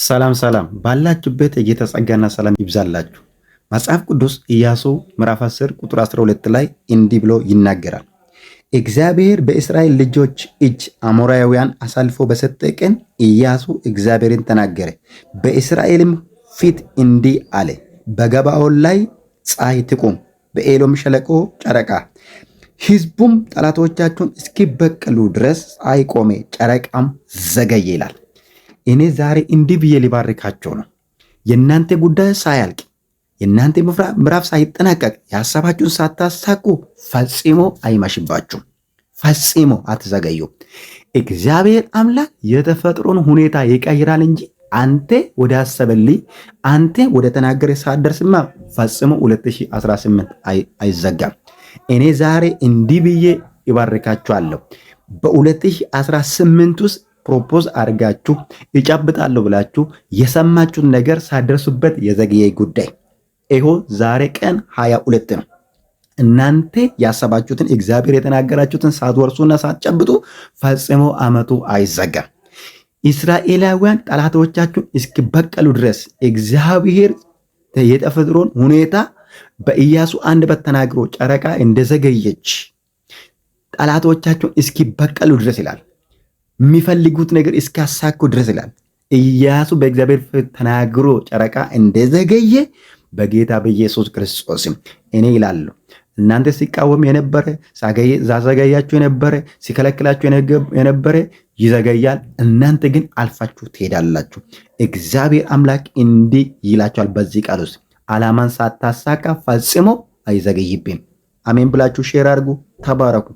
ሰላም ሰላም ባላችሁበት የጌታ ጸጋና ሰላም ይብዛላችሁ። መጽሐፍ ቅዱስ ኢያሱ ምዕራፍ 10 ቁጥር 12 ላይ እንዲህ ብሎ ይናገራል። እግዚአብሔር በእስራኤል ልጆች እጅ አሞራውያን አሳልፎ በሰጠ ቀን ኢያሱ እግዚአብሔርን ተናገረ፣ በእስራኤልም ፊት እንዲህ አለ፣ በገባኦን ላይ ፀሐይ ትቁም፣ በኤሎም ሸለቆ ጨረቃ። ሕዝቡም ጠላቶቻቸውን እስኪበቀሉ ድረስ ፀሐይ ቆመ፣ ጨረቃም ዘገየ ይላል። እኔ ዛሬ እንዲህ ብዬ ሊባርካቸው ነው። የእናንተ ጉዳይ ሳያልቅ የእናንተ ምዕራፍ ሳይጠናቀቅ የሐሳባችሁን ሳታሳኩ ፈጽሞ አይመሽባችሁም፣ ፈጽሞ አትዘገዩ። እግዚአብሔር አምላክ የተፈጥሮን ሁኔታ ይቀይራል እንጂ አንተ ወደ አሰበልኝ አንተ ወደ ተናገረ ሳትደርስማ ፈጽሞ 2018 አይዘጋም። እኔ ዛሬ እንዲህ ብዬ ይባርካችኋለሁ። በ2018 ውስጥ ፕሮፖዝ አድርጋችሁ ይጨብጣለሁ ብላችሁ የሰማችሁን ነገር ሳደርሱበት የዘገየ ጉዳይ ይሆ ዛሬ ቀን 22 ነው። እናንተ ያሰባችሁትን እግዚአብሔር የተናገራችሁትን ሳትወርሱና ሳትጨብጡ ፈጽሞ ዓመቱ አይዘጋም። እስራኤላውያን ጠላቶቻችሁን እስኪበቀሉ ድረስ እግዚአብሔር የተፈጥሮን ሁኔታ በኢያሱ አንደበት ተናግሮ ጨረቃ እንደዘገየች ጠላቶቻችሁን እስኪበቀሉ ድረስ ይላል። የሚፈልጉት ነገር እስካሳኩ ድረስ ይላል። ኢያሱ በእግዚአብሔር ፊት ተናግሮ ጨረቃ እንደዘገየ በጌታ በኢየሱስ ክርስቶስም እኔ ይላለሁ፣ እናንተ ሲቃወም የነበረ ሳዘገያችሁ የነበረ ሲከለክላችሁ የነበረ ይዘገያል፣ እናንተ ግን አልፋችሁ ትሄዳላችሁ። እግዚአብሔር አምላክ እንዲህ ይላችኋል። በዚህ ቃል ውስጥ ዓላማን ሳታሳካ ፈጽሞ አይዘገይብም። አሜን ብላችሁ ሼር አድርጉ። ተባረኩ።